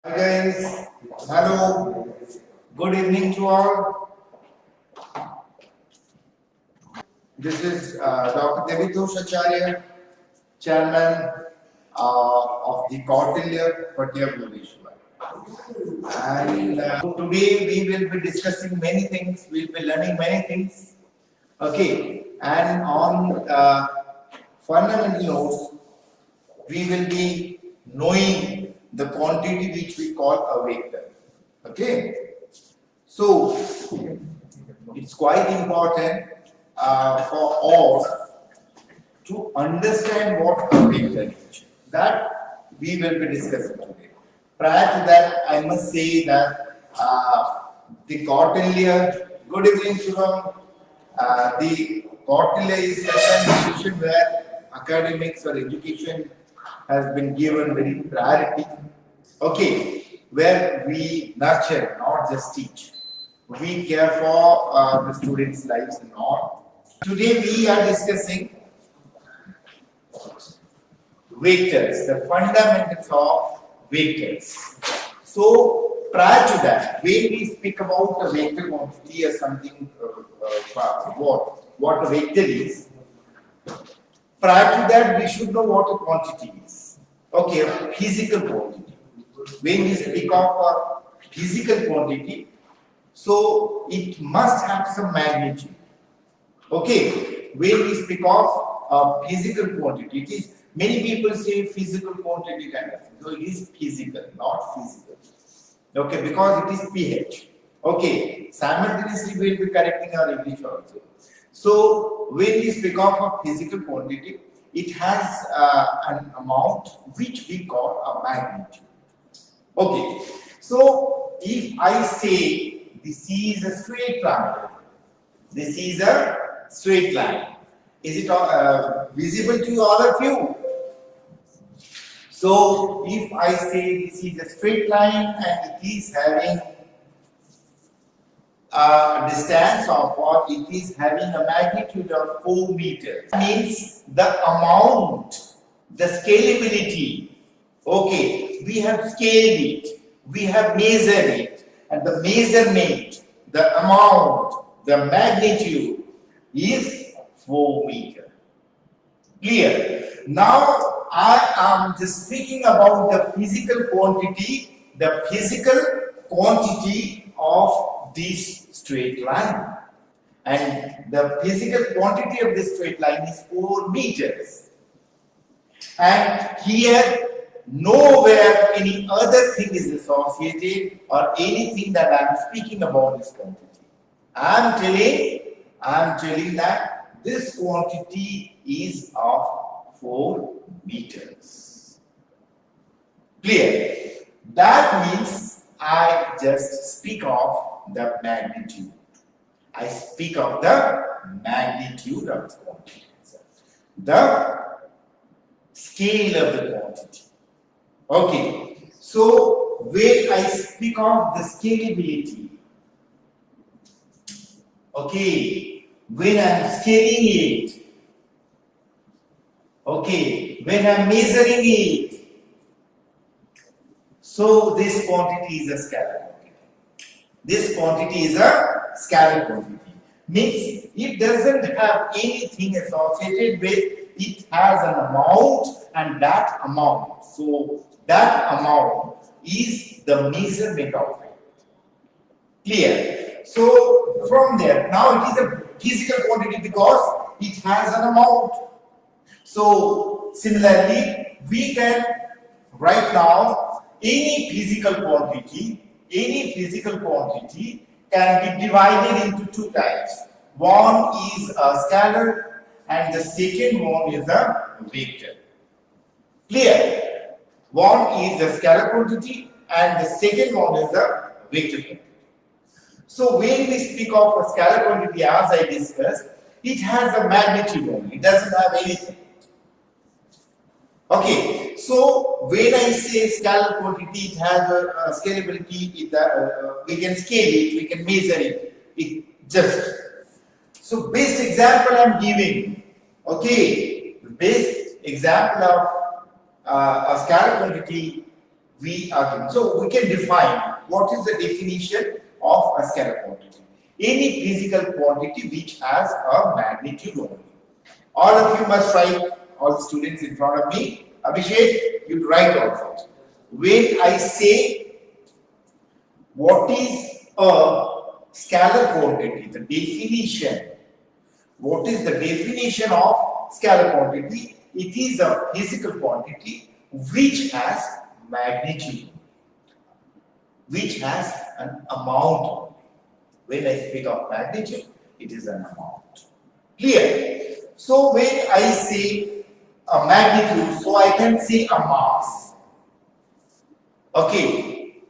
Hi guys, hello, good evening to all. This is Dr. Devitosh Acharya, Chairman of the Koutilya Bhubaneswar. And today we will be discussing many things, we will be learning many things. Okay, and on fundamental notes, we will be knowing the quantity which we call a vector. Okay, so it's quite important for all to understand what a vector is. That we will be discussing today. Prior to that, I must say that the Koutilya, good evening Shubham. The Koutilya is such an institution where academics or education has been given very priority. Okay, where we nurture, not just teach. We care for the students' lives and all. Today we are discussing vectors, the fundamentals of vectors. So prior to that, when we speak about a vector quantity or something, what a vector is, prior to that we should know what a quantity is. Okay, a physical quantity. When we speak of a physical quantity, so it must have some magnitude. Okay, when we speak of a physical quantity, it is many people say physical quantity kind of thing. So it is physical, not physical. Okay, because it is pH. Okay, simultaneously we will be correcting our English also. So when we speak of a physical quantity, it has an amount which we call a magnitude. Okay, so if I say this is a straight line, this is a straight line. Is it visible to all of you? So if I say this is a straight line and it is having a distance of, or it is having a magnitude of 4 meters, means the amount, the scalability. Okay, we have scaled it, we have measured it, and the measurement, the amount, the magnitude is 4 meters. Clear? Now I am just speaking about the physical quantity, of this straight line. And the physical quantity of this straight line is 4 meters. And here nowhere any other thing is associated or anything that I am speaking about this quantity. I am telling that this quantity is of 4 meters. Clear? That means I just speak of the magnitude. I speak of the magnitude of the quantity itself. The scale of the quantity. Okay, so when I speak of the scalability, okay, when I am scaling it, okay, when I am measuring it, so this quantity is a scalar quantity. This quantity is a scalar quantity. Means it doesn't have anything associated with it. It has an amount and that amount. So that amount is the measurement of it. Clear? So from there, now it is a physical quantity because it has an amount. So similarly, we can right now any physical quantity can be divided into 2 types. One is a scalar and the second one is a vector. Clear? One is a scalar quantity and the second one is a vector quantity. So when we speak of a scalar quantity, as I discussed, it has a magnitude only. It doesn't have anything. Okay, so when I say scalar quantity, it has a scalability. We can scale it, we can measure it. So best example I am giving. Okay, the best example of a scalar quantity we are given. So we can define what is the definition of a scalar quantity. Any physical quantity which has a magnitude only. All of you must write, all the students in front of me. Abhishek, you write also. When I say what is a scalar quantity, the definition, what is the definition of scalar quantity? It is a physical quantity which has magnitude, which has an amount. When I speak of magnitude, it is an amount. Clear? So when I say a magnitude, so I can say a mass. Okay.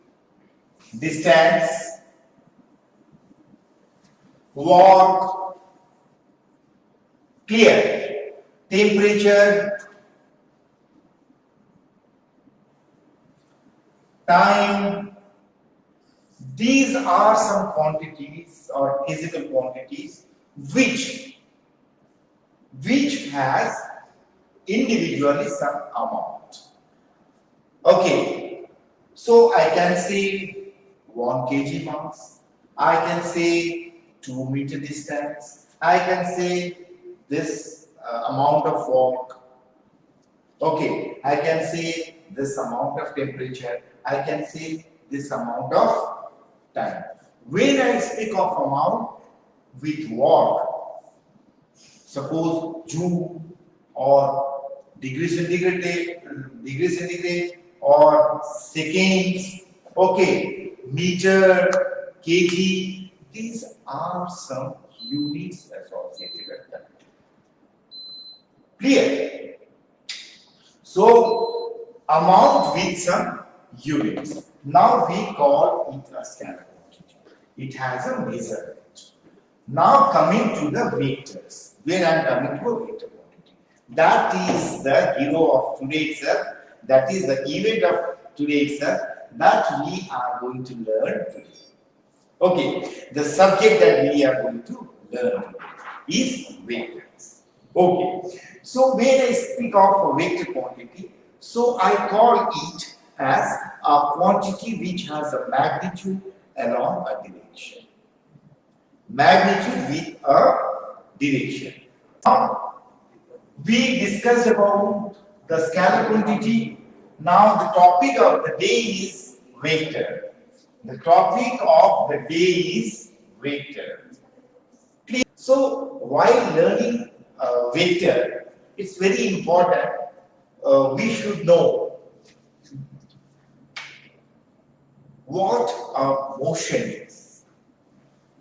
Distance, walk, clear. Temperature, time. These are some quantities or physical quantities which has individually some amount. Okay, so I can say 1 kg mass, I can say 2 meter distance, I can say this amount of walk. Okay, I can say this amount of temperature, I can say this amount of time. When I speak of amount with walk, suppose joule or degree centigrade or seconds, okay, meter, kg, these are some units associated with that. Clear? So, amount with some units. Now we call it a scalar quantity. It has a measurement. Now coming to the vectors. When I am coming to a vector quantity. That is the hero of today itself. That is the event of today itself that we are going to learn today. Okay, the subject that we are going to learn is vectors. Okay, so when I speak of a vector quantity, so I call it as a quantity which has a magnitude along a direction. Magnitude with a direction. Now, we discussed about the scalar quantity. Now the topic of the day is vector. The topic of the day is vector. So while learning vector, it's very important we should know what a motion is.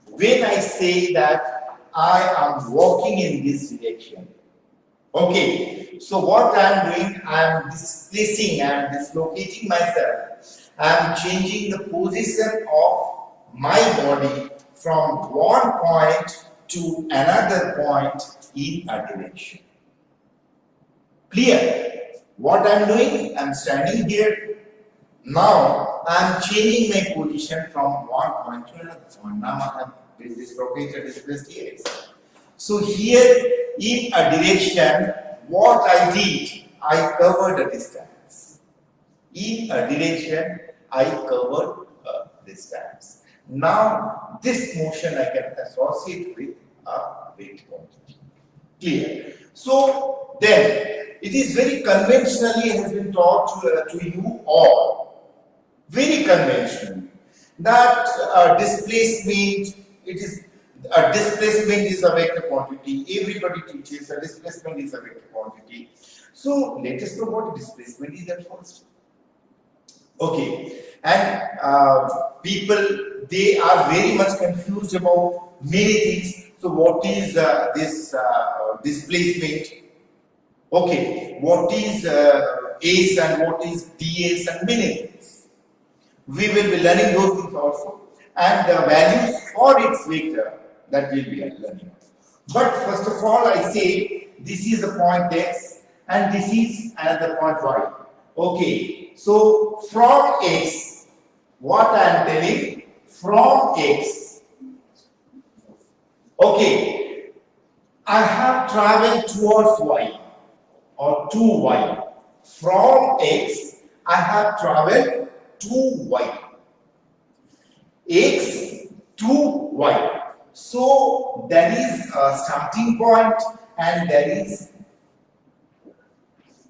When I say that I am walking in this direction, okay, so what I am doing, I am displacing, I am dislocating myself, I am changing the position of my body from one point to another point in a direction. Clear? What I am doing, I am standing here. Now I am changing my position from one point to another point. Now I am dislocated, displaced here. So here in a direction, what I did, I covered a distance. In a direction, I covered a distance. Now this motion I can associate with a weight quantity. Clear? So then it is very conventionally has been taught to you all, very conventionally, that displacement, it is a displacement is a vector quantity. Everybody teaches a displacement is a vector quantity. So let us know what displacement is at first. Okay, and people, they are very much confused about many things. So what is this displacement? Okay, what is S and what is ds and many things. We will be learning those things also, and the values for its vector that will be learning. But first of all, I say this is a point x and this is another point y. Okay, so from x, what I am telling, from x, okay, I have traveled towards y or to y. From x, I have traveled 2y. X 2y. So there is a starting point and there is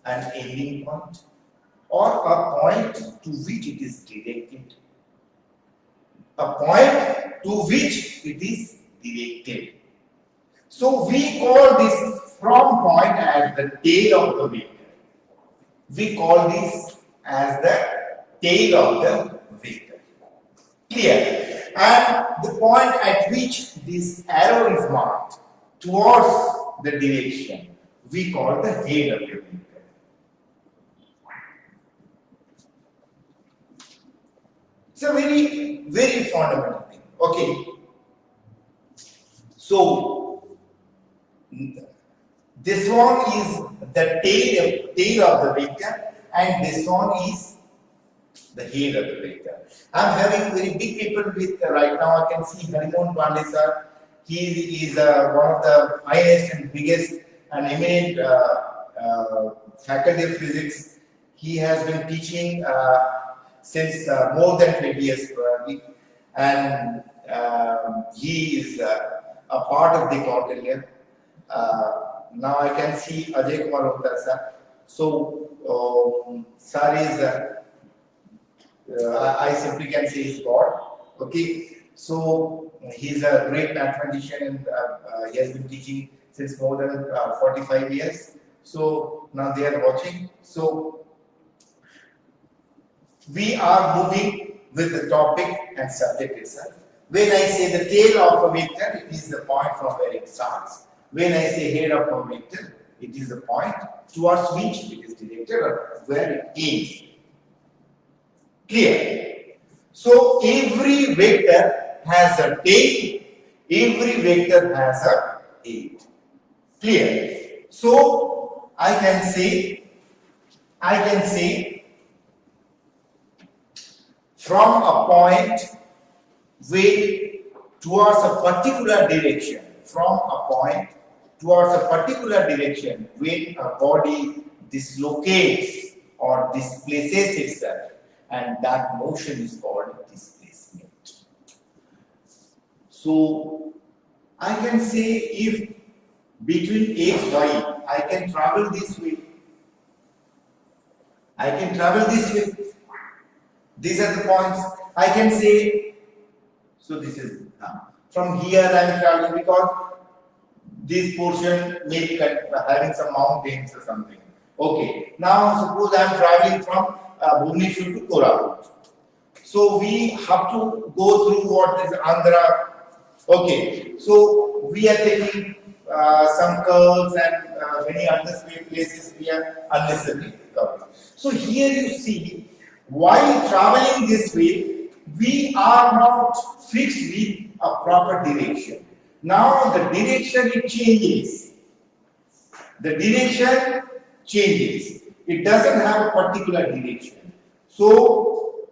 an ending point, or a point to which it is directed. A point to which it is directed. So we call this from point as the tail of the vector. We call this as the tail of the vector. Clear? And the point at which this arrow is marked towards the direction, we call the head of the vector. It's a very, very fundamental thing. Okay. So this one is the tail of the vector, and this one is the head of the vector. I'm having very big people with right now. I can see Harimon Pandey sir. He is one of the finest and biggest and eminent faculty of physics. He has been teaching since more than 20 years probably, and he is a part of the Koutilya. Now I can see Ajay Kumar Uttar sir. So sir is I simply can say is God. Okay, so he's a great mathematician and he has been teaching since more than 45 years. So now they are watching. So we are moving with the topic and subject itself. When I say the tail of a vector, it is the point from where it starts. When I say head of a vector, it is the point towards which it is directed or where it aims. Clear? So every vector has a tail, every vector has a head. Clear? So I can say from a point way towards a particular direction, from a point towards a particular direction, when a body dislocates or displaces itself, and that motion is called displacement. So I can say if between x, y, I can travel this way. I can travel this way. These are the points. I can say, so this is from here I am traveling because this portion may be having some mountains or something. Okay. Now suppose I am traveling from Bhubaneswar to Koraput. So we have to go through what is Andhra. Okay. So we are taking some curves and many unnecessary places we are unnecessarily covering. So here you see, while traveling this way, we are not fixed with a proper direction. Now the direction it changes. The direction changes. It doesn't have a particular direction. So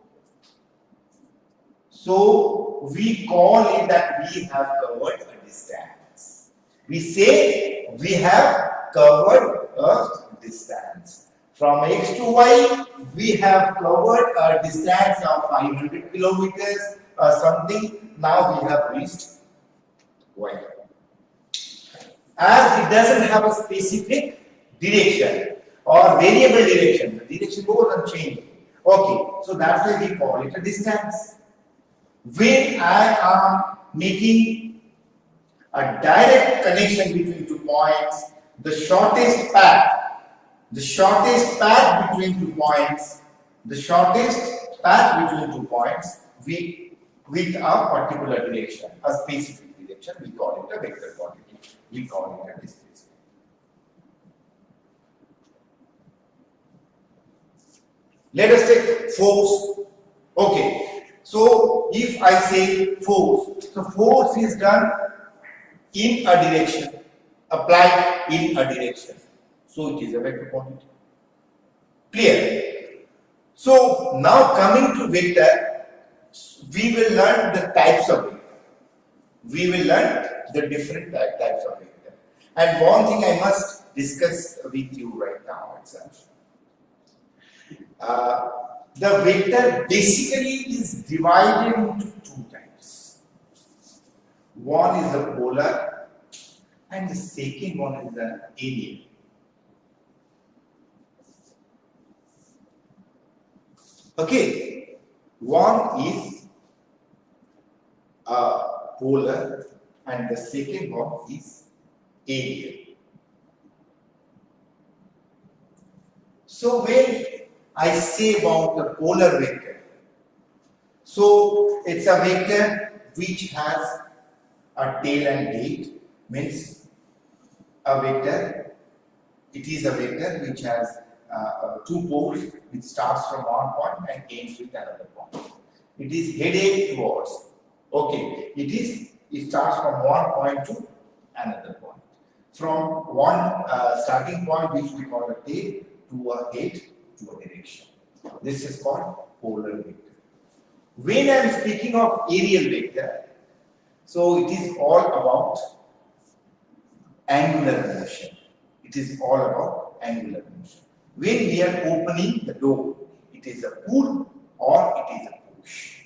we call it that we have covered a distance. We say we have covered a distance. From x to y, we have covered a distance of 500 kilometers or something. Now we have reached y. As it doesn't have a specific direction or variable direction, the direction goes on changing. Okay, so that's why we call it a distance. When I am making a direct connection between 2 points, the shortest path between 2 points, with a particular direction, a specific direction, we call it a vector quantity. We call it a displacement. Let us take force. Okay. So if I say force, so force is done in a direction, applied in a direction. So it is a vector quantity. Clear? So now coming to vector, we will learn the types of vector. We will learn the different types of vector. And one thing I must discuss with you right now itself. the vector basically is divided into two types. One is the polar and the second one is the aerial. Okay, one is polar and the second one is aerial. So when I say about the polar vector, so it's a vector which has a tail and date, means a vector, it is a vector which has two poles, which starts from one point and ends with another point. It is headed towards, okay, it starts from one point to another point. From one starting point which we call a tail to a head to a direction. This is called polar vector. When I am speaking of aerial vector, so it is all about angular motion. It is all about angular motion. When we are opening the door, it is a pull or it is a push.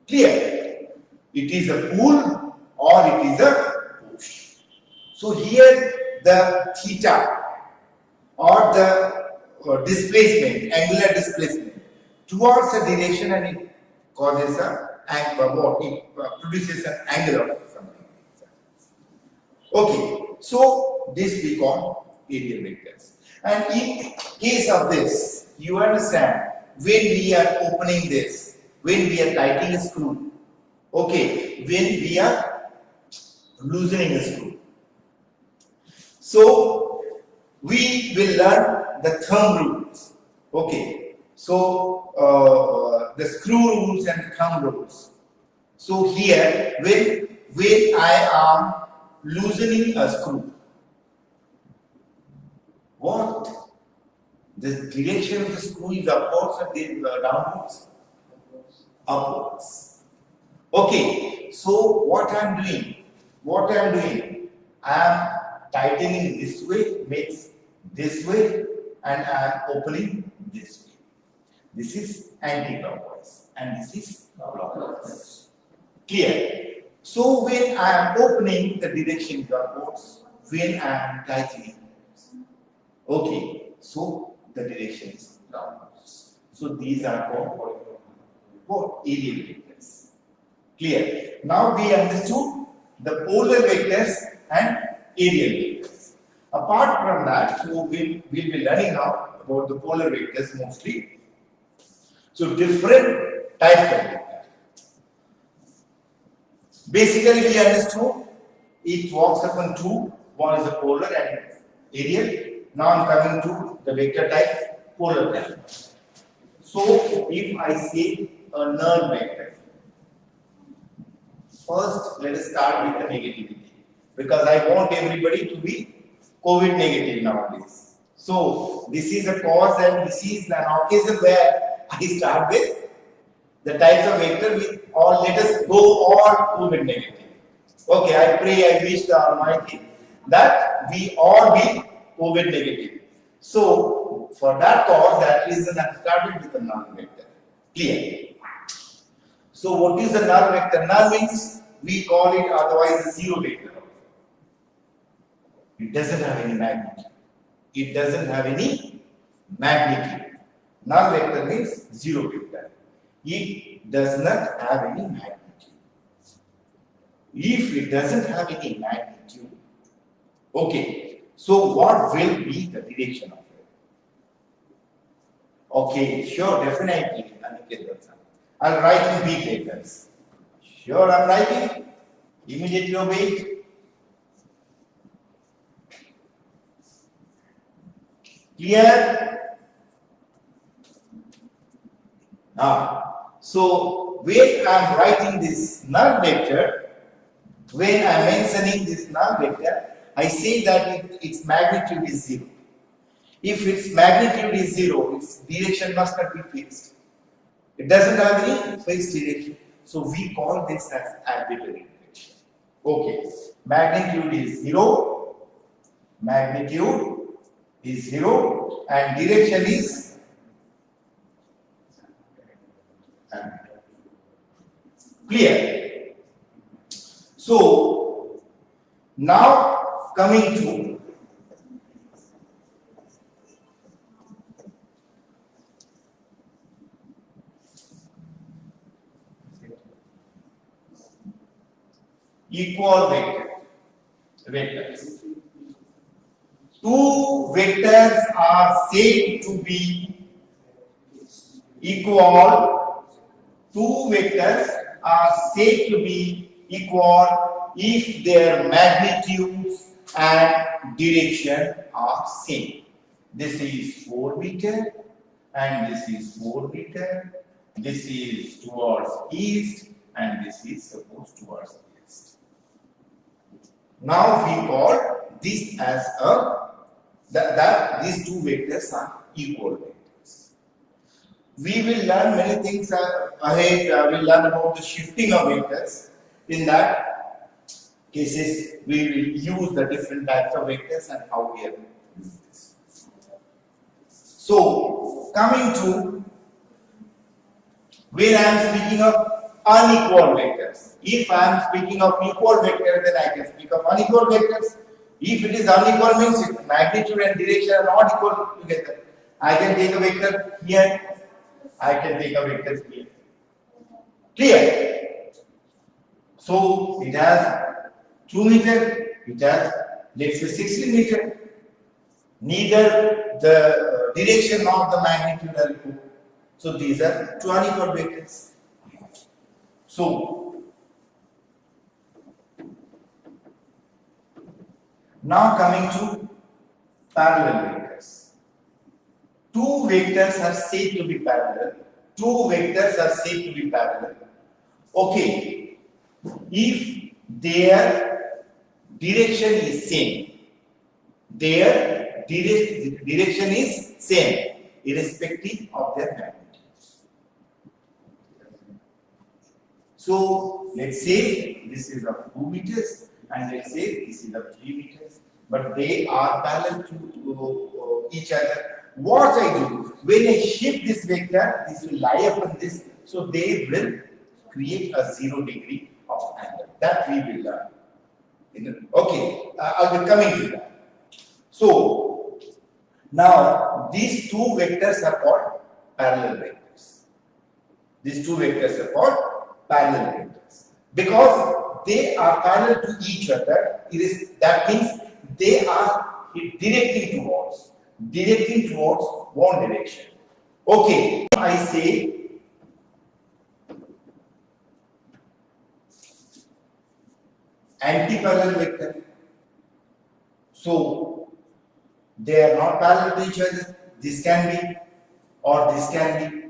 Clear? It is a pull or it is a push. So here the theta or the displacement, angular displacement towards a direction, and it causes a angle, it produces an angle of something. Okay, so this we call aerial vectors. And in case of this, you understand, when we are opening this, when we are tightening a screw, okay, when we are loosening a screw. So we will learn the thumb rules. Okay, so the screw rules and thumb rules. So here, when I am loosening a screw, what? The direction of the screw is upwards and downwards? Upwards. Okay, so what I am doing? I am tightening this way, makes this way, and I am opening this way. This is anti-clockwise and this is clockwise. Clear? So when I am opening, the direction is upwards. When I am tightening, okay, so the direction is downwards. So these are called aerial vectors. Clear? Now we understood the polar vectors and aerial vectors. Apart from that, so we'll be learning now about the polar vectors mostly. So different types of vectors. Basically we understood it works upon two. One is a polar and aerial. Now I am coming to the vector type, polar type. So if I say a null vector, first let us start with the negativity, because I want everybody to be COVID negative nowadays. So this is a cause and this is an occasion where I start with the types of vector with all, let us go all COVID negative. Okay, I pray, I wish the Almighty that we all be COVID negative. So for that cause, that reason I started with a null vector. Clear? So what is the null vector? Null means we call it otherwise a zero vector. It doesn't have any magnitude. It doesn't have any magnitude. Null vector means zero vector. It does not have any magnitude. If it doesn't have any magnitude, okay, so what will be the direction of it? Okay, sure, definitely. I'll write in big letters. Sure, I'm writing. Immediately obey it. Clear? Now, so when I am writing this null vector, when I am mentioning this null vector, I say that its magnitude is 0. If its magnitude is 0, its direction must not be fixed. It doesn't have any fixed direction. So we call this as arbitrary direction. Okay. Magnitude is 0. Magnitude is 0 and direction is Clear? So now coming to equal vectors. Two vectors are said to be equal. Two vectors are said to be equal if their magnitudes and direction are same. This is 4 meter and this is 4 meter. This is towards east and this is supposed towards west. Now we call this as that these two vectors are equal vectors. We will learn many things ahead. We will learn about the shifting of vectors. In that cases, we will use the different types of vectors and how we are going to use this. So, coming to where I am speaking of unequal vectors. If I am speaking of equal vectors, then I can speak of unequal vectors. If it is unequal, means its magnitude and direction are not equal together. I can take a vector here, I can take a vector here. Clear? So it has 2 meter, it has let's say 16 meter. Neither the direction nor the magnitude are equal. So these are two unequal vectors. So now coming to parallel vectors. Two vectors are said to be parallel. Two vectors are said to be parallel. Okay, if their direction is same, their direction is same, irrespective of their magnitudes. So let's say this is of 2 meters and let's say this is of 3 meters, but they are parallel to each other. What I do, when I shift this vector, this will lie upon this, so they will create a 0 degree of angle. That we will learn. Okay, I'll be coming to that. So now these two vectors are called parallel vectors. These two vectors are called parallel vectors because they are parallel to each other. That means they are directing towards one direction. Okay, I say anti-parallel vector. So they are not parallel to each other. This can be or this can be.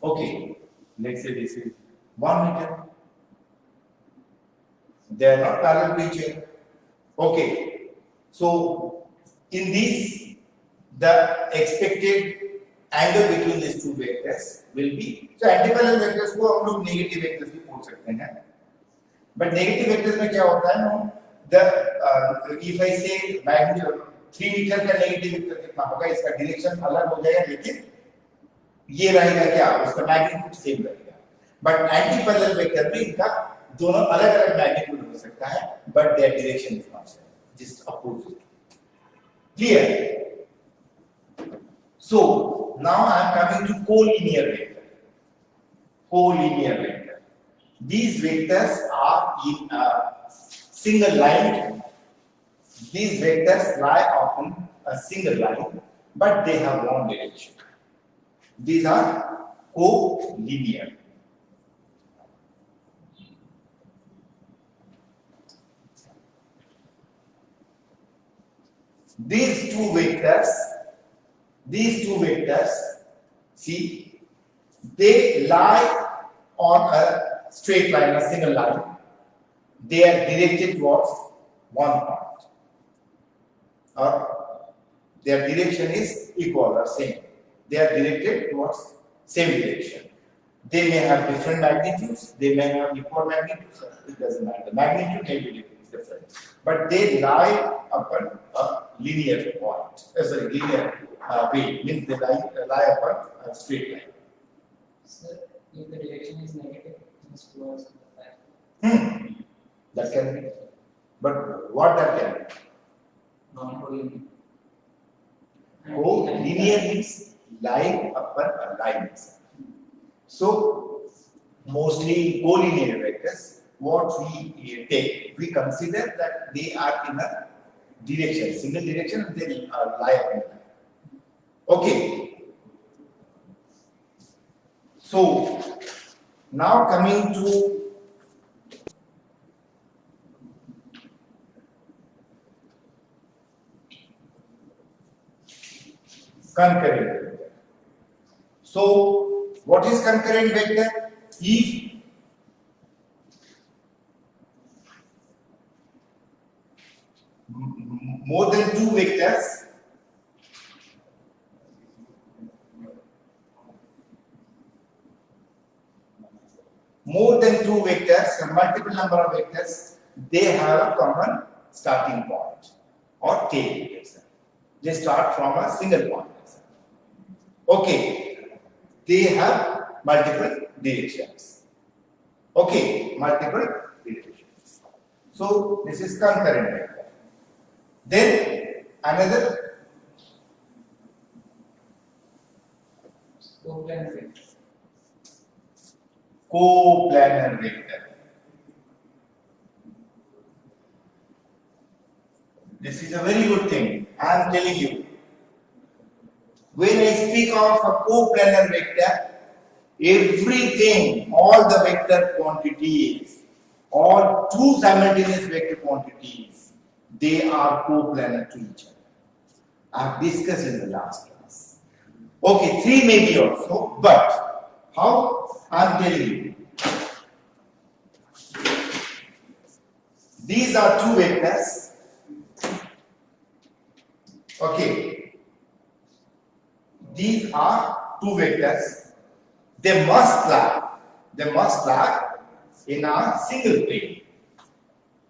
Okay, let's say this is 1 meter. They are not parallel to each other. Okay, so in this, the expected angle between these two vectors will be. So anti-parallel vectors को हम लोग negative vectors भी बोल सकते हैं. But negative vectors में क्या होता है? If I say magnitude 3 meter का negative vector कितना होगा? इसका direction अलग हो जाएगा, लेकिन ये रहेगा क्या? उसका magnitude same रहेगा. But anti-parallel vector में इनका दोनों अलग-अलग magnitude हो सकता है, but their direction is not same, just opposite. Clear? So now I am coming to collinear vector. Collinear vector. These vectors are in a single line. These vectors lie upon a single line, but they have one direction. These are collinear. These two vectors, see, they lie on a straight line, a single line. They are directed towards one point, or their direction is equal or same. They are directed towards same direction. They may have different magnitudes, they may have equal magnitudes, it doesn't matter. Magnitude may be different. different. But they lie upon a linear point. Linear way. Means they lie upon a straight line. Sir, if the direction is negative, means towards the back. That can be. But what that can be? Non-collinear. Co-linear means lying upon a line. So, mostly collinear vectors, what we take, we consider that they are in a direction, single direction, and they lie upon a line. Okay. So, now coming to concurrent vector. So, what is concurrent vector? If more than two vectors a multiple number of vectors, they have a common starting point or tail. They start from a single point. Okay, they have multiple directions. Okay, multiple directions. So this is concurrent vector. Then another Co-planar vector. Co-planar vector. This is a very good thing. I am telling you. When I speak of a co-planar vector, everything, all the vector quantities, all two simultaneous vector quantities, they are co-planar to each other. I have discussed in the last class. Okay, three may be also, but how? I am telling you. These are two vectors. Okay. These are two vectors. They must lie in a single plane.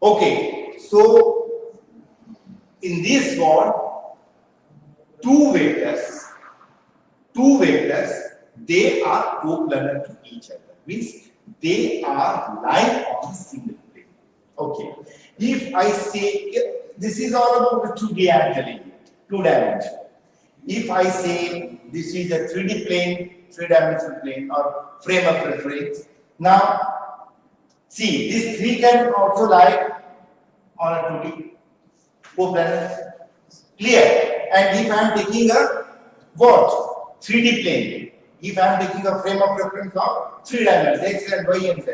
Okay, so in this one, two vectors, they are co-planar to each other. Means they are lying on a single plane. Okay. If I say this is all about 2D I'm telling you, 2 dimension. If I say this is a 3D plane, 3-dimensional plane or frame of reference. Now, see, this 3 can also lie on a 2D co-planar. Clear? And if I am taking a what? 3D plane. If I am taking a frame of reference of 3 dimensions, X and Y and Z.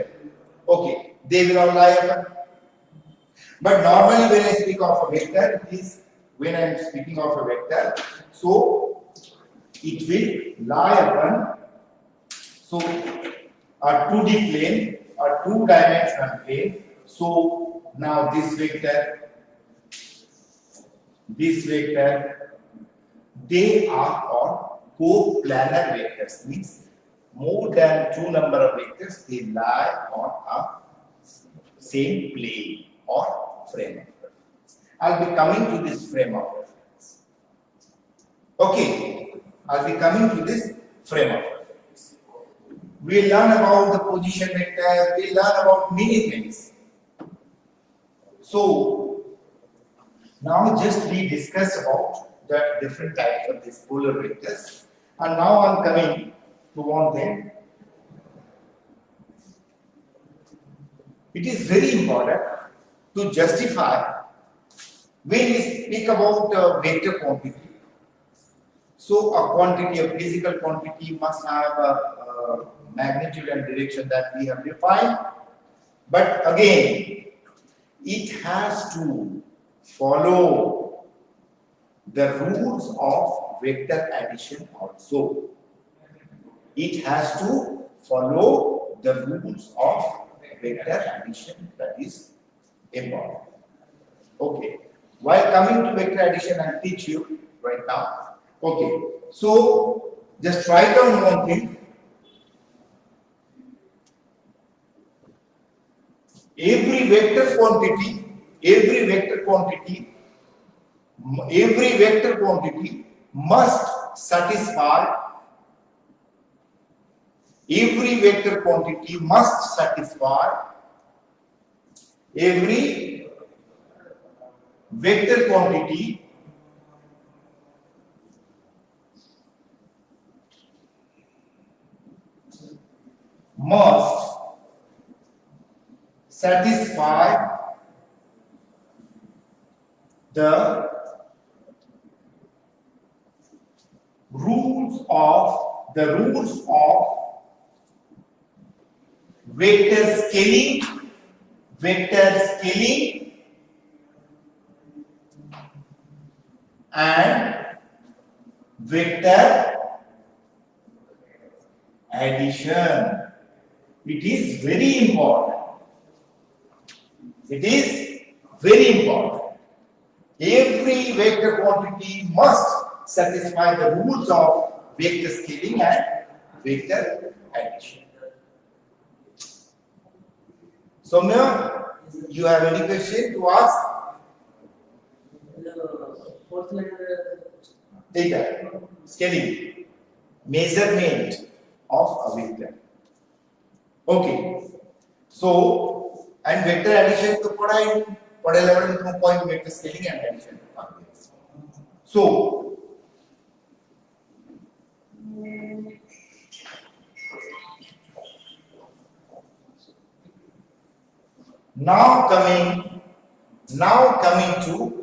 Okay, they will all lie upon. But normally when I speak of a vector, it is when I am speaking of a vector, so it will lie upon so a 2D plane, a 2-dimensional plane. So now this vector, they are all co-planar vectors. Means more than 2 number of vectors, they lie on a same plane or frame of reference. I'll be coming to this frame of reference. Okay, I'll be coming to this frame of reference. We'll learn about the position vector, we'll learn about many things. So, now just we discussed about the different types of these polar vectors. And now I'm coming to one thing. It is very important to justify when we speak about vector quantity. So a quantity, a physical quantity must have a magnitude and direction that we have defined. But again, it has to follow the rules of vector addition also. It has to follow the rules of vector addition, that is important. Okay. While coming to vector addition, I'll teach you right now. Okay. So just write down one thing. Every vector quantity every vector quantity must satisfy every vector quantity must satisfy every vector quantity must satisfy the rules of vector scaling and vector addition. It is very important. It is very important. Every vector quantity must satisfy the rules of vector scaling and vector addition. Soumya, you have any question to ask? The fourth line, Data, scaling, measurement of a vector. Okay. So, and vector addition to पढ़े level में point vector scaling and addition. So, now coming to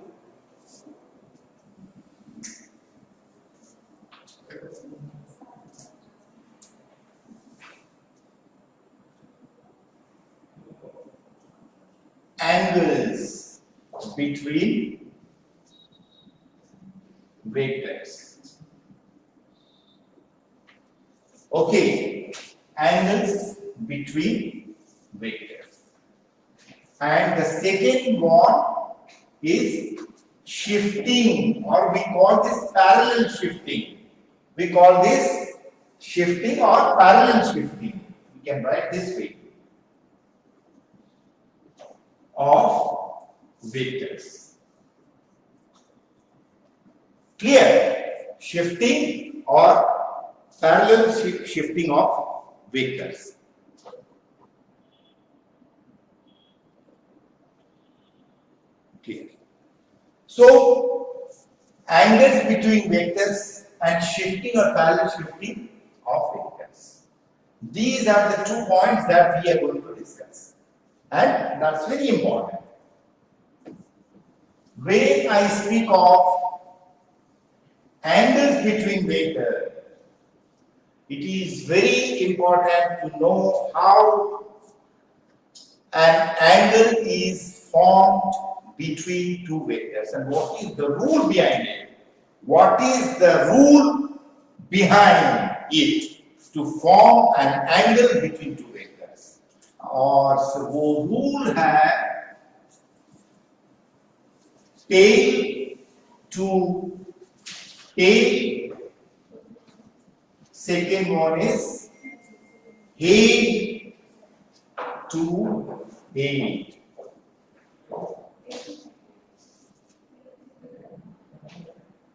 angles between vectors. Okay, angles between vectors. And the second one is shifting, or we call this parallel shifting. We call this shifting or parallel shifting. We can write this way. Of vectors. Clear? Shifting or parallel shifting of vectors. Clear? So, angles between vectors and shifting or parallel shifting of vectors. These are the 2 points that we are going to discuss. And that's very important. When I speak of angles between vectors, it is very important to know how an angle is formed between 2 vectors and what is the rule behind it. What is the rule behind it to form an angle between 2 vectors? और वो rule है tail to tail, second one is head to head.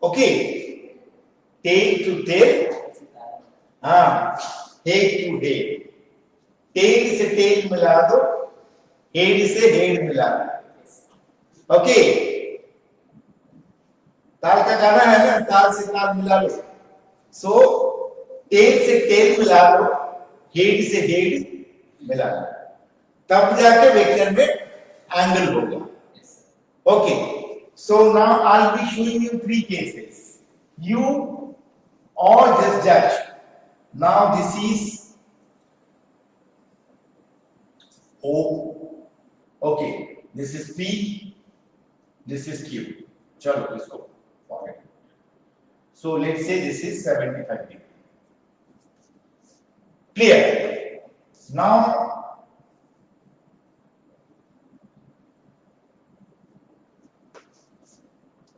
Okay, tail to tail, head to head. Tail से tail मिला दो, head से head मिला दो. Okay, ताल का गाना है ना, ताल से ताल मिला लो. So tail से tail मिला दो, head से head मिला लो. तब जाके वेक्टर में एंगल होगा. Okay, so now I'll be showing you 3 cases. You all just judge. Now this is O. Okay, this is P, this is Q. Chalo, let's go. Okay. So let's say this is 75 degree. Clear? Now,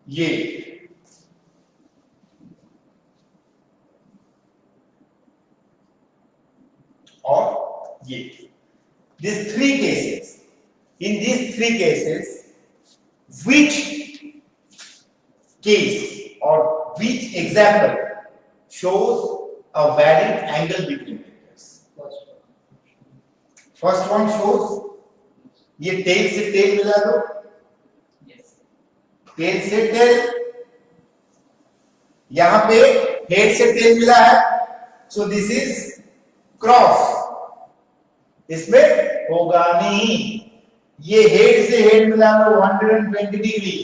ye. Or ye. These 3 cases. In these 3 cases, case or which example shows a valid angle between vectors? First one shows ये tail से tail मिला दो, tail से tail, यहाँ पे head से tail मिला है, so this is cross. इसमें होगा नहीं, ये head से head मिला दो 120 डिग्री,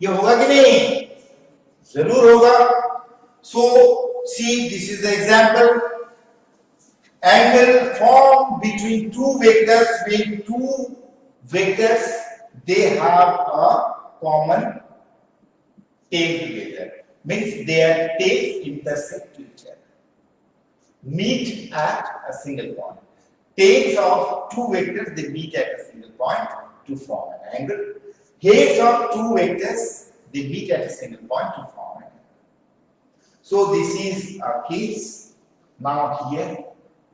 ये होगा कि नहीं? जरूर होगा. So see, this is the example. Angle formed between two vectors, when two vectors they have a common tail together, means their tails intersect to each other, meet at a single point. Tails of two vectors they meet at a single point to form an angle. Heads of two vectors they meet at a single point to form an angle. So this is a case. Now here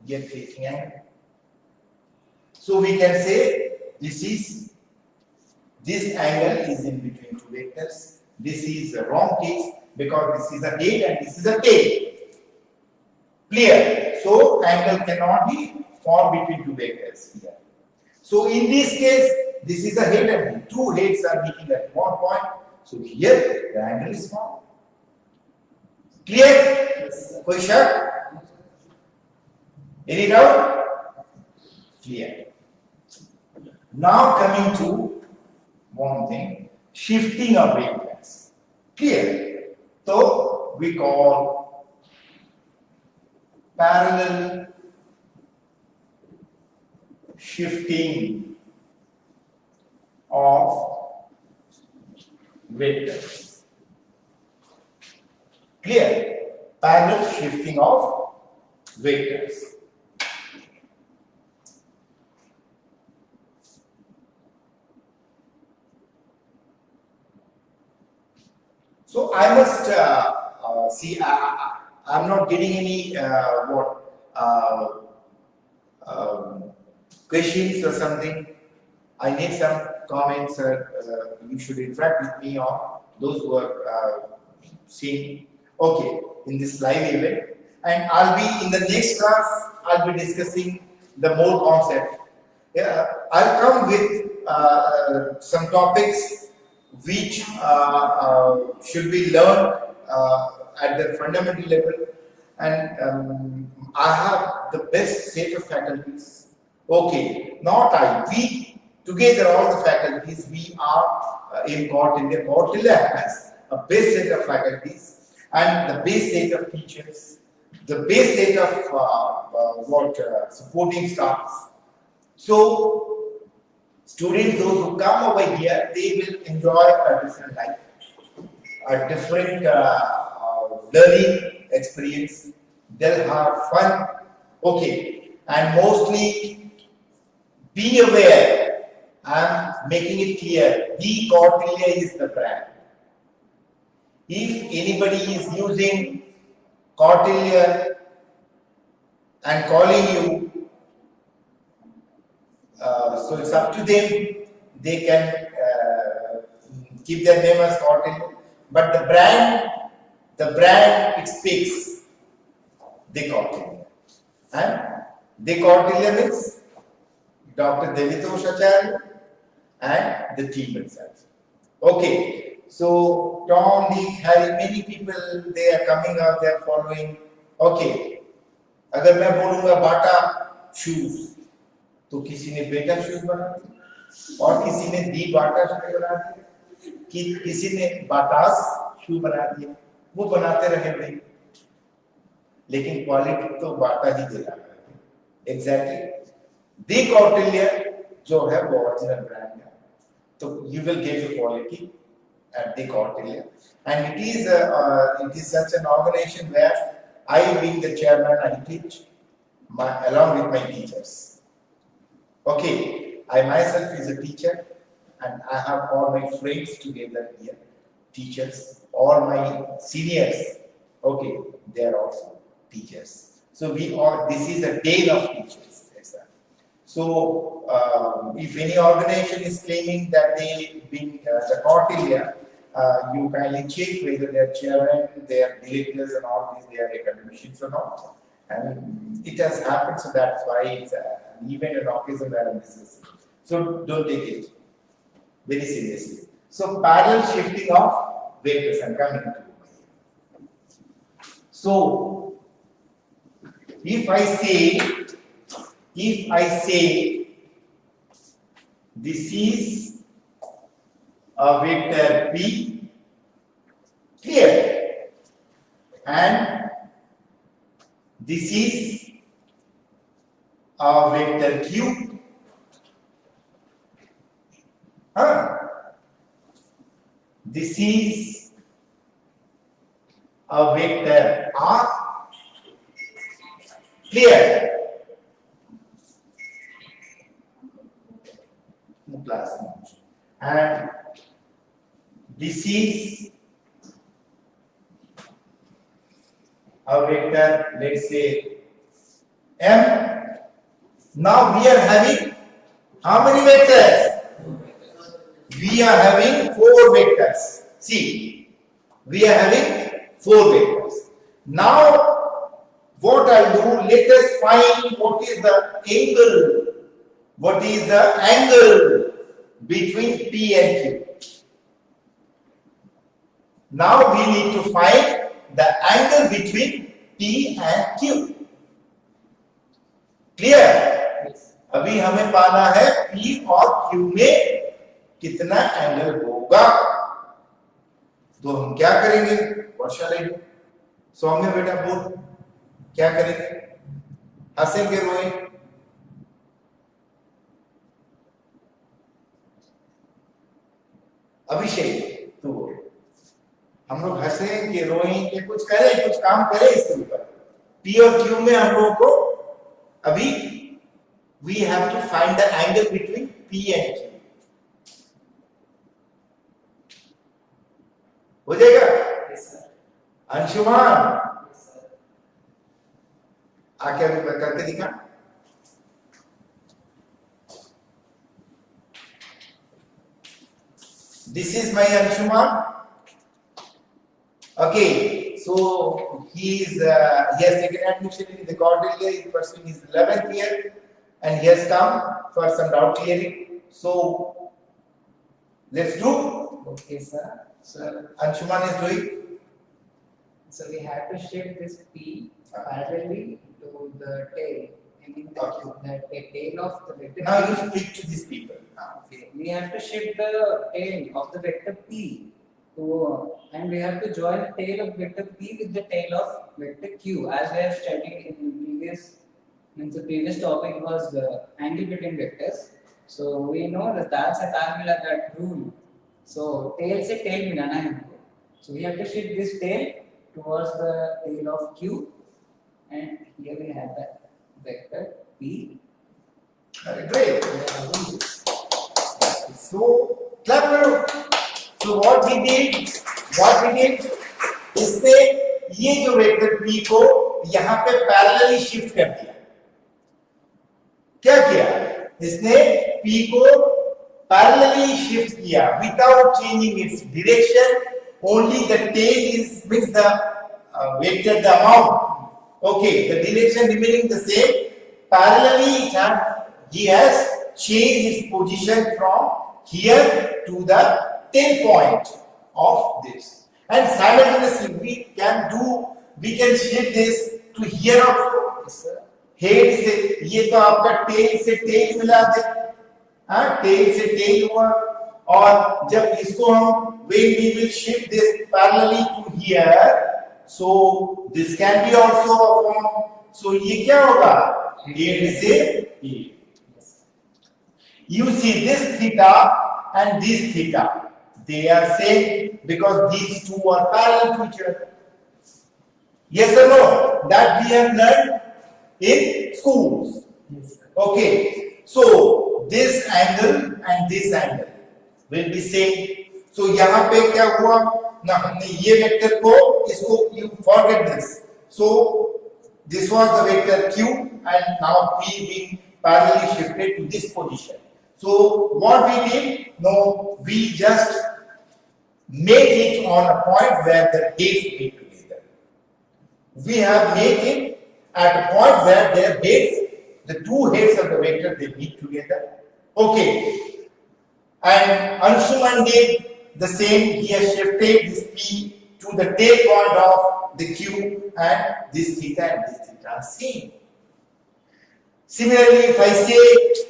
we are taking angle. So we can say this angle is in between two vectors. This is a wrong case because this is a head and this is a tail. Clear? So angle cannot be formed between two vectors here. So in this case, this is a head and two heads are meeting at one point. So here the angle is formed. Clear? Question? Any doubt? Clear. Now coming to one thing, shifting of vectors. Clear? So we call parallel shifting of vectors. Clear? Parallel shifting of vectors. So I must see. I'm not getting any questions or something. I need some comments. You should interact with me or those who are seeing. Okay, in this live event, and I'll be in the next class. I'll be discussing the more concept. Yeah, I'll come with some topics which should be learned at the fundamental level, and I have the best set of faculties. Okay, not I, we together, all the faculties, we are in Koutilya. Koutilya has a best set of faculties and the best set of teachers, the best set of supporting staffs. So students, those who come over here, they will enjoy a different life, a different learning experience. They'll have fun. Okay, and mostly be aware. I'm making it clear. The Koutilya is the brand. If anybody is using Koutilya and calling you, so it's up to them. They can keep their name as Koutilya, but the brand it speaks. The Koutilya, and the Koutilya means Dr. Devitosh Acharya and the team itself. Okay, so Tom, Dick, Harry, many people they are coming up, they are following. Okay, अगर मैं बोलूँगा बाटा shoes, तो किसी ने बेटा shoes बना दिया, और किसी ने दी बाटा shoes बना दिया, कि किसी ने बाटास shoe बना दिया, वो बनाते रहे भाई, लेकिन क्वालिटी तो बाटा ही दे रहा है. Exactly. The Koutilya जो है वो original brand है, तो you will get the quality at the Koutilya, and it is such an organization where I, being the chairman, I teach along with my teachers. Okay, I myself is a teacher, and I have all my friends together here, teachers, all my seniors. Okay, they are also teachers. So this is a day of teachers. So if any organization is claiming that they being the Koutilya, you kindly check whether their chairman, their directors and all these, they are academicians or not. And it has happened, so that's why it's an event and occasion where this is. So don't take it very seriously. So parallel shifting of vectors, I'm coming to it. So if I say this is a vector P, clear, and this is a vector Q, this is a vector R, clear. And this is a vector, let's say M. Now we are having how many vectors? We are having 4 vectors. See, we are having 4 vectors. Now what I'll do, let us find what is the angle. What is the angle between P and Q? Now we need to find the angle between P and Q. Clear? अभी हमें पाना है P और Q में कितना angle होगा. तो हम क्या करेंगे? What shall I do? सौम्य बेटा बोल, क्या करेंगे? हंसेंगे रोएं? अभिषेक तू बोल. हम लोग हंसें कि रोएं कि कुछ करें, कुछ काम करें इसके ऊपर. P और Q में हम लोगों को अभी we have to find the angle between P and Q. हो जाएगा? Yes, sir. Anshuman Yes, sir. आके अभी करके दिखा. This is my Anshuman. Okay, so he has taken admission in the Koutilya. He is pursuing his 11th year, and he has come for some doubt clearing. So let's do. Okay, sir. So, Anshuman is doing. so we have to shift this P parallelly to the tail. I mean the tail of the vector. Now you speak to these people. Okay. We have to shift the tail of the vector P to, and we have to join the tail of vector P with the tail of vector Q, as we have studied in the previous. Means the previous topic was the angle between vectors. So we know that that's a formula, that rule. So tail से tail मिलाना है हमको. So we have to shift this tail towards the tail of Q, and here we have the vector P. Great. So clap करो. So what he did, इसने ये जो vector P को यहाँ पे पैरेलली शिफ्ट कर दिया. क्या किया? इसने P को पैरेलली शिफ्ट किया without changing its direction. Only the tail is means the vector, the amount. Okay, the direction remaining the same. Parallelly, he has changed its position from here to the tail point of this. And simultaneously, we can shift this to here also. Head से ये तो आपका tail से tail मिला दे, tail से tail हुआ. और जब इसको हम when we will shift this parallelly to here, so this can be also a form. So ये क्या होगा? Head से head. You see this theta and this theta, they are same because these two are parallel to each other. Yes or no? That we have learned in schools. Yes, sir. Okay. So this angle and this angle will be same. So यहाँ पे क्या हुआ? ना हमने ये vector को इसको you forget this. So this was the vector Q, and now P being parallelly shifted to this position. So what we did? No, we just make it on a point where the heads meet together. We have make it at a point where their heads, the two heads of the vector, they meet together. Okay. And Anshuman did the same. He has shifted this P to the tail point of the Q, and this theta and this theta are same. Similarly, if I say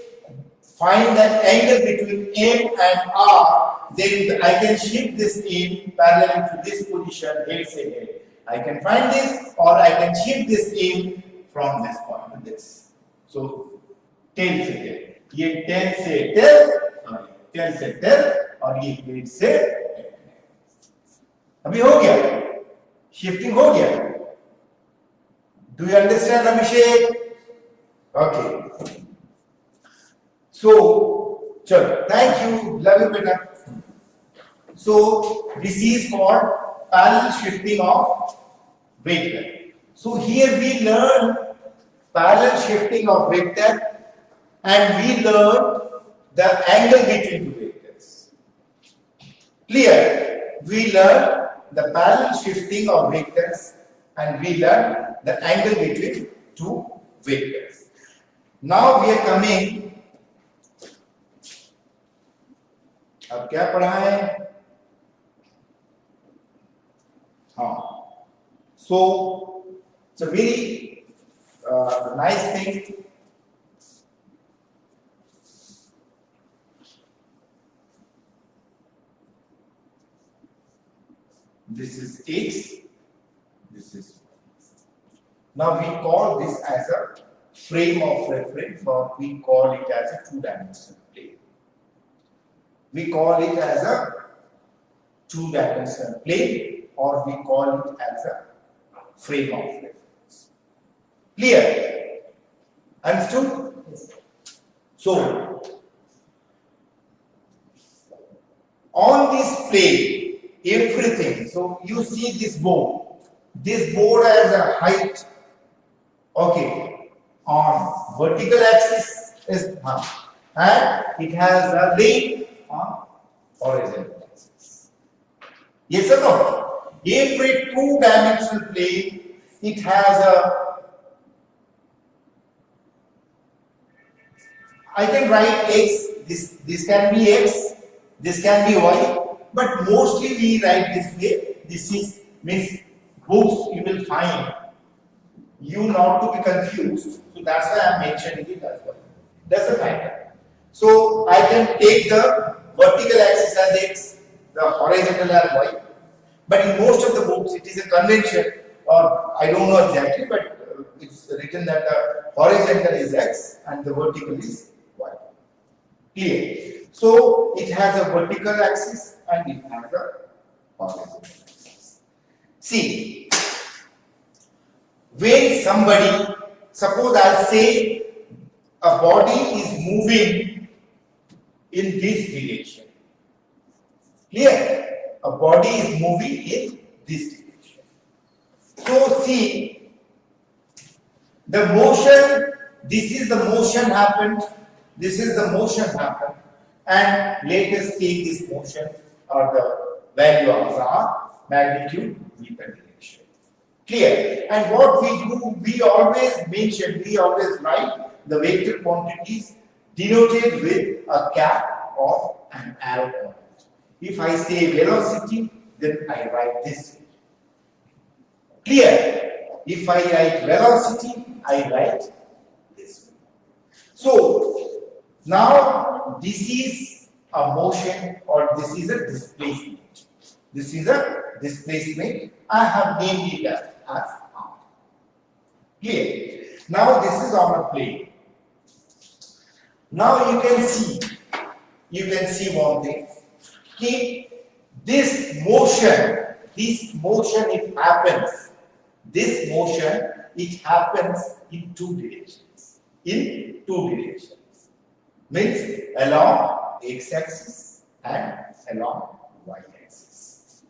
find the angle between M and R, then I can shift this M parallel to this position, head say head. I can find this, or I can shift this M from this point to this. So, tail से tail, ये tail से tail, tail से tail, और ये head से head. अभी हो गया, shifting हो गया. Do you understand, Abhishek? Okay. So, chalo, thank you, love you, beta. So, this is called parallel shifting of vector. So, here we learn parallel shifting of vector, and we learn the angle between two vectors. Clear? We learn the parallel shifting of vectors, and we learn the angle between two vectors. Now we are coming. अब क्या पढ़ा है? हाँ. So it's a very nice thing. This is X. This is. Now we call this as a frame of reference, or we call it as a two-dimensional plane. We call it as a two-dimensional plane, or we call it as a frame of reference. Clear? Understood? So, on this plane, everything, so you see this board has a height, okay, on vertical axis is and it has a length on horizontal axis. Yes or no? Every two-dimensional plane, it has a, I can write X, this can be X, this can be Y, but mostly we write this way. This is means books you will find you not to be confused. So that's why I am mentioning it as well. Doesn't matter. So I can take the vertical axis as X, the horizontal as Y. But in most of the books, it is a convention, or I don't know exactly, but it's written that the horizontal is X and the vertical is Y. Clear? So it has a vertical axis and it has a horizontal axis. See, when somebody, suppose I'll say a body is moving in this direction. Clear? A body is moving in this direction. So see, the motion, this is the motion happened, this is the motion happened, and let us take this motion or the value of R, magnitude, meter direction. Clear? And what we do, we always mention, we always write the vector quantities denoted with a cap or an arrow on it. If I say velocity, then I write this way. Clear? If I write velocity, I write this way. So, now this is a motion, or this is a displacement. This is a displacement. I have named it as R. Clear? Now this is on a plane. Now you can see one thing. This motion it happens. This motion it happens in two directions. In two directions. Means along x-axis and along y-axis.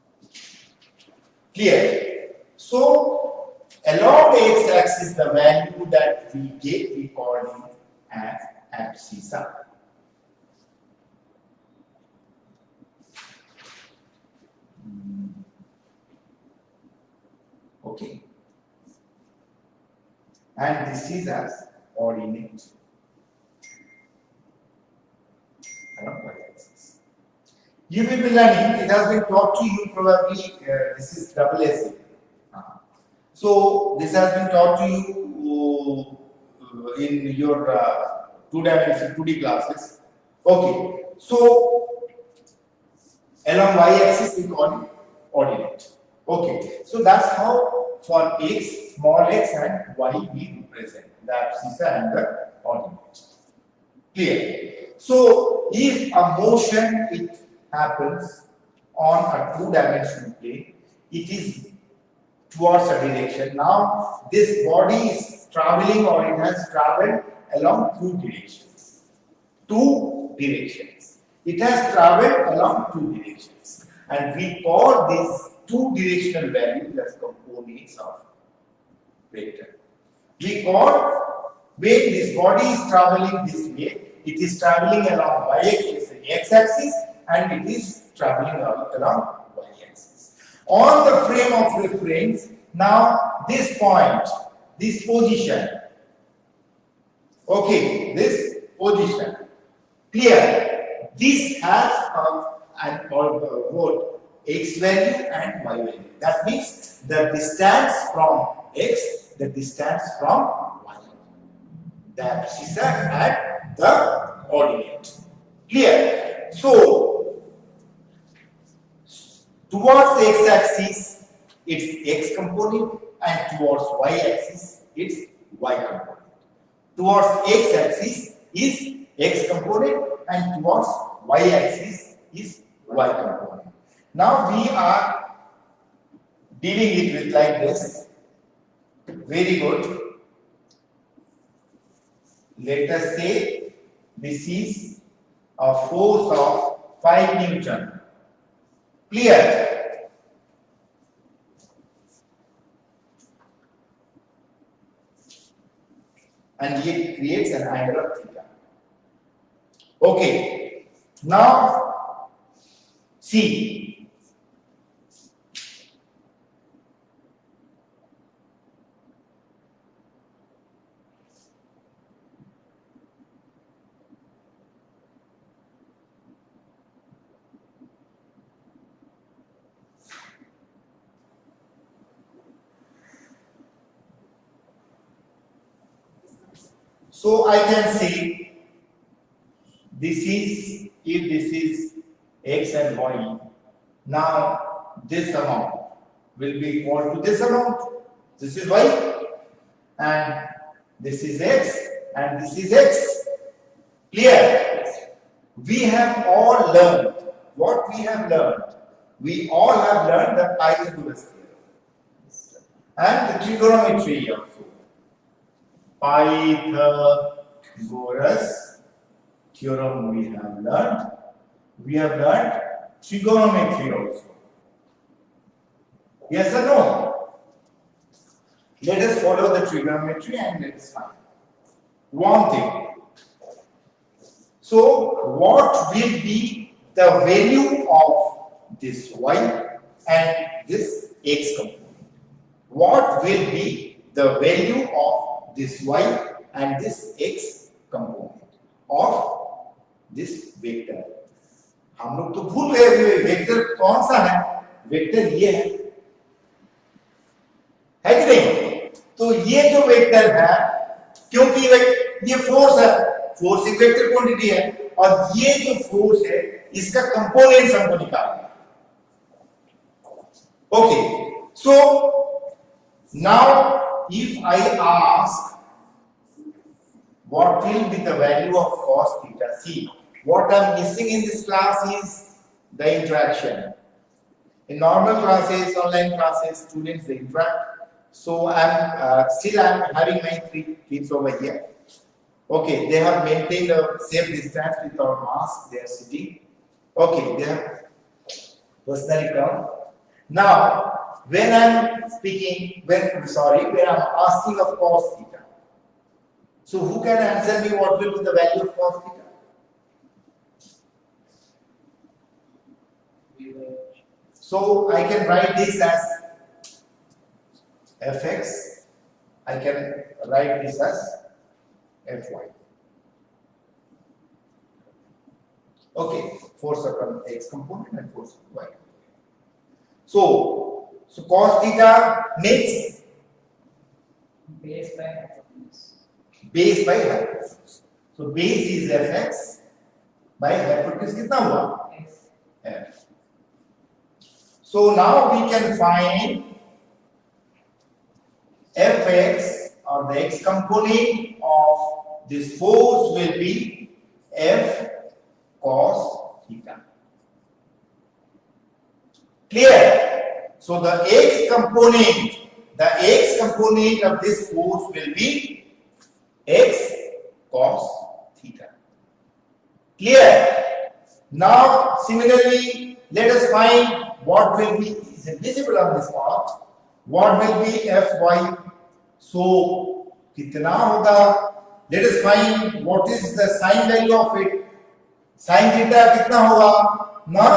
Clear? So along the x-axis, the value that we get, we call it as abscissa. Okay. And this is as ordinate along y-axis. You will be learning, it has been taught to you probably, this is double S. So this has been taught to you in your two-dimensional 2D classes. Okay, so along y-axis we call it ordinate. Okay, so that's how for x, small x and y we represent the abscissa and the ordinate. Clear? So if a motion it happens on a two-dimensional plane, it is towards a direction. Now this body is traveling or it has traveled along two directions. Two directions. It has traveled along two directions. And we call these two directional values as components of vector. We call when this body is traveling this way, it is traveling along x-axis and it is traveling along y-axis. On the frame of reference, now this point, this position, okay, this position, clear, this has an what x value and y value. That means the distance from x, the distance from y, the abscissa and the ordinate. Clear? So towards the x-axis, it's x component, and towards y-axis, it's y component. Towards x-axis is x component, and towards y-axis is y component. Now we are dealing it with like this. Very good. Let us say this is a force of 5 Newton. Clear? And it creates an angle of theta. Okay. Now, see. So I can say this is, if this is x and y, now this amount will be equal to this amount. This is y and this is x and this is x. Clear? We have all learned what we have learned. We all have learned the Pythagoras theorem and the trigonometry also. Pythagoras theorem we have learned. We have learned trigonometry also. Yes or no? Let us follow the trigonometry and let us find one thing. So, what will be the value of this y and this x component? What will be the value of this y and this x component of this vector? हम लोग तो भूल गए vector कौन सा है? Vector ये है कि नहीं? तो ये जो वेक्टर है, क्योंकि ये फोर्स है, फोर्स एक वेक्टर क्वांटिटी है, और ये जो फोर्स है इसका कंपोनेंट्स हमको निकालना है. Okay, so now if I ask what will be the value of cos theta, see what I am missing in this class is the interaction. In normal classes, online classes, students they interact. So I'm having my 3 kids over here. Okay, they have maintained a safe distance without mask. They are sitting. Okay, they have personally come. Now, when I'm speaking, when I'm asking of cos theta. So who can answer me what will be the value of cos theta? So I can write this as fx, I can write this as fy. Okay, force upon x component and force upon y component. So cos theta means base by hypotenuse. base by hypotenuse. So base is fx by hypotenuse कितना हुआ? Yes. F. So now we can find fx, or the x component of this force will be f cos theta. Clear? So the x component of this force will be x cos theta. Clear? Now similarly, let us find what will be, is invisible on this part, what will be fy. So कितना होगा? Let us find what is the sine value of it. Sin theta कितना होगा? Now,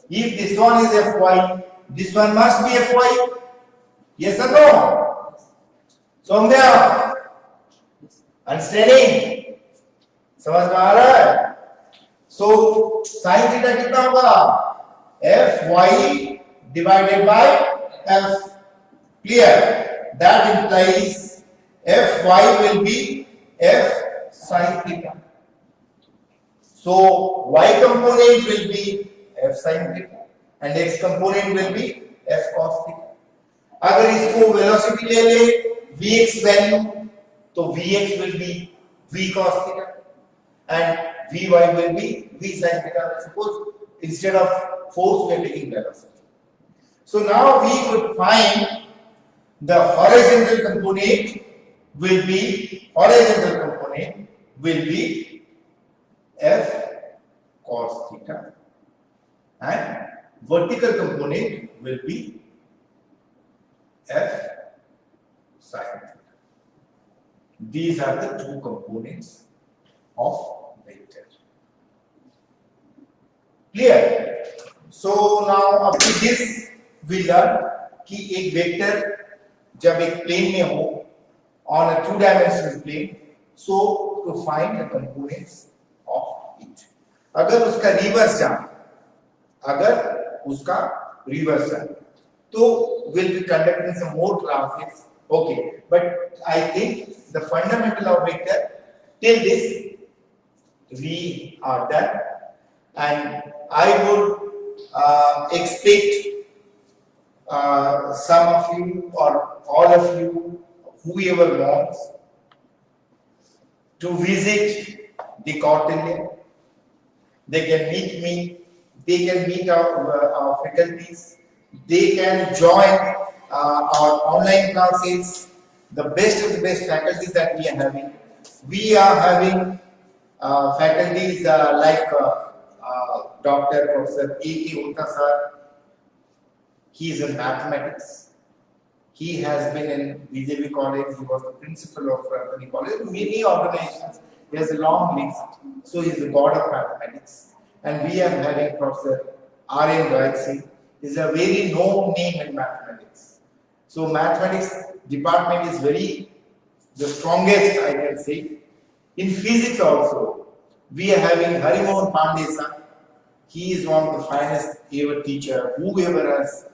if this one is fy, this one must be fy. Yes or no? Soumya, understanding? समझ में आ रहा है? So sin theta कितना होगा? fy divided by f. Clear? That implies fy will be f sin theta. So y component will be f sin theta and x component will be f cos theta. अगर इसको velocity ले ले vx value, तो vx will be v cos theta and vy will be v sin theta. Suppose instead of force we are taking velocity. So now we could find the horizontal component will be f cos theta and vertical component will be f sin theta. These are the two components of vector. Clear? So now up to this we learn कि एक vector जब एक plane में हो on a two-dimensional plane, so to find the components of it. अगर उसका reverse जाए, तो we'll be conducting some more classes. Okay, but I think the fundamental of vector till this we are done, and I would expect some of you or all of you, whoever wants to visit the Koutilya, they can meet me, they can meet our faculties, they can join our online classes, the best of the best faculties that we are having. We are having faculties like Dr. Professor A.K. Utta sir. He is in mathematics. He has been in BJP college. He was the principal of Rajani College. Many organizations. He has a long list. So he is the god of mathematics. And we are having Professor R.N. Roy. He is a very known name in mathematics. So mathematics department is the strongest, I can say. In physics also, we are having Harimohan Pandey sir. He is one of the finest ever teacher. Whoever has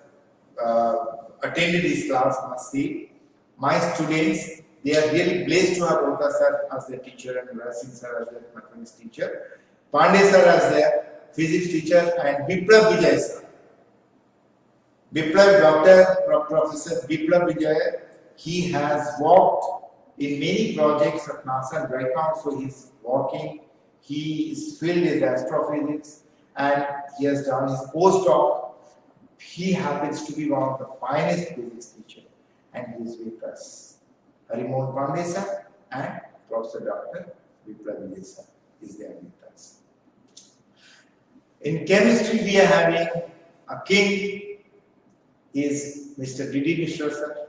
attended his class must say, my students, they are really blessed to have Ota sir as their teacher and Rasin sir as their mathematics teacher, Pandey sir as their physics teacher, and Biplav Vijay sir. Professor Biplav Vijay, he has worked in many projects at NASA right now, so he's working. He is filled with astrophysics and he has done his postdoc. He happens to be one of the finest physics teachers and he is with us. Harimohan Pandey sir and Professor Dr. Biplav Vijay sir is there with us. In chemistry, we are having a king, is Mr. D.D. Mishra sir.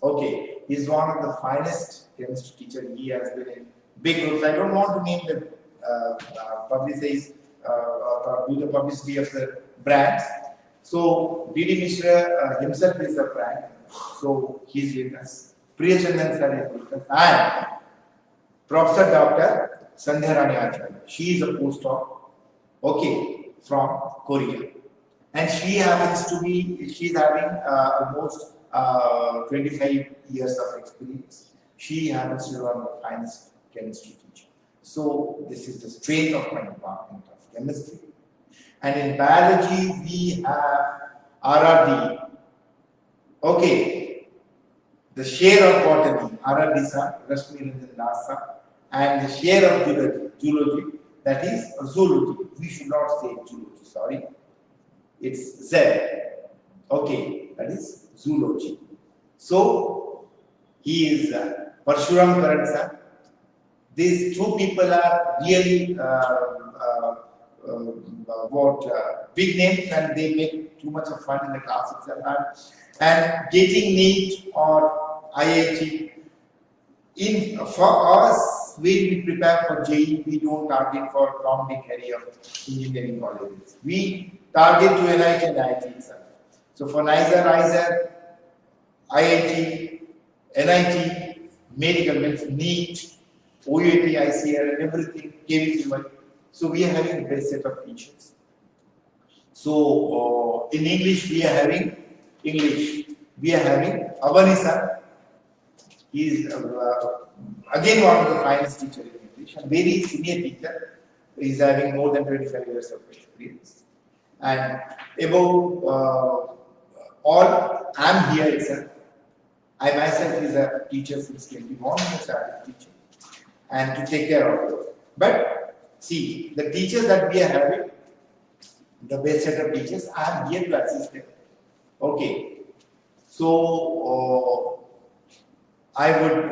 Okay, he is one of the finest chemistry teacher. He has been in big groups. I don't want to name the do the publicity of the brands. So D.D. Mishra himself is a brand So he's with us. Priyachandan sir is with us. And Professor Dr. Sandhya Rani Acharya. She is a postdoc, okay, from Korea. And she happens to be, she's having almost 25 years of experience. She happens to be one of the finest chemistry teacher. So this is the strength of my department of chemistry. And in biology, we have RRD. Okay, the share of botany, RRD sir, Rashmi Ranjan Das sir, and the share of zoology, that is zoology. We should not say zoology, sorry. It's Z. Okay, that is zoology. So he is Parshuram Karan sir. These two people are really big names, and they make too much of fun in the class itself. And getting NEET or IIT, for us, when we prepare for JEE, we don't target for Tom, Dick, Harry of engineering colleges. We target to NIT and IIT itself. So for NISER, IIT, NIT, medical means NEET, OUT, ICR, and everything, KVT. So we are having the best set of teachers. So in English, we are having Avani sir. He is again one of the finest teachers in English, and very senior teacher. He is having more than 25 years of experience. And above all, I am here itself. I myself is a teacher since 21 years I started teaching and to take care of those. But see, the teachers that we are having, the best set of teachers, I am here to assist them. Okay. So I would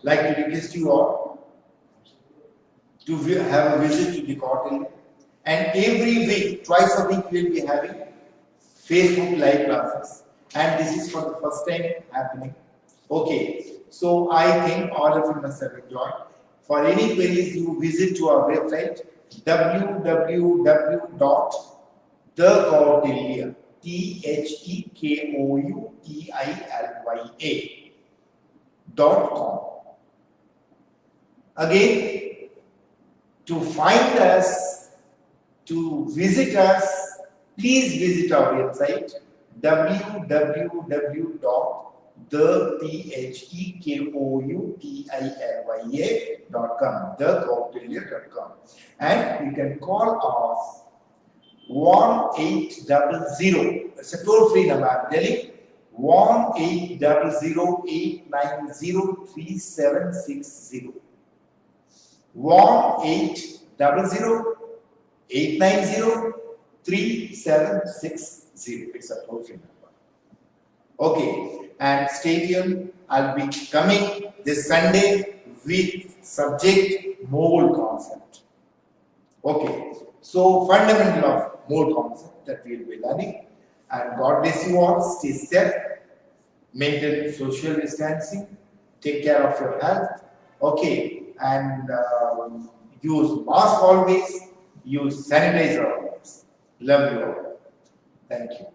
like to request you all to have a visit to the Koutilya, and every week, twice a week, we will be having Facebook live classes, and this is for the first time happening. Okay, so I think all of you must have enjoyed. For any queries, you visit to our website www.thekoutilya, THEKOUTILYA.com. Again, to find us, to visit us, please visit our website www.thekoutilya.com, thekoutilya.com, and you can call us 1800. It's a toll-free number. I'm telling 1800-890-3760. 1-800-890-3760. It's a toll-free number. Okay, and stay tuned. I'll be coming this Sunday with subject mold concept. Okay, so fundamental of mold concept that we will be learning. And God bless you all. Stay safe, maintain social distancing, take care of your health. Okay, and use mask always, use sanitizer always. Love you all. Thank you.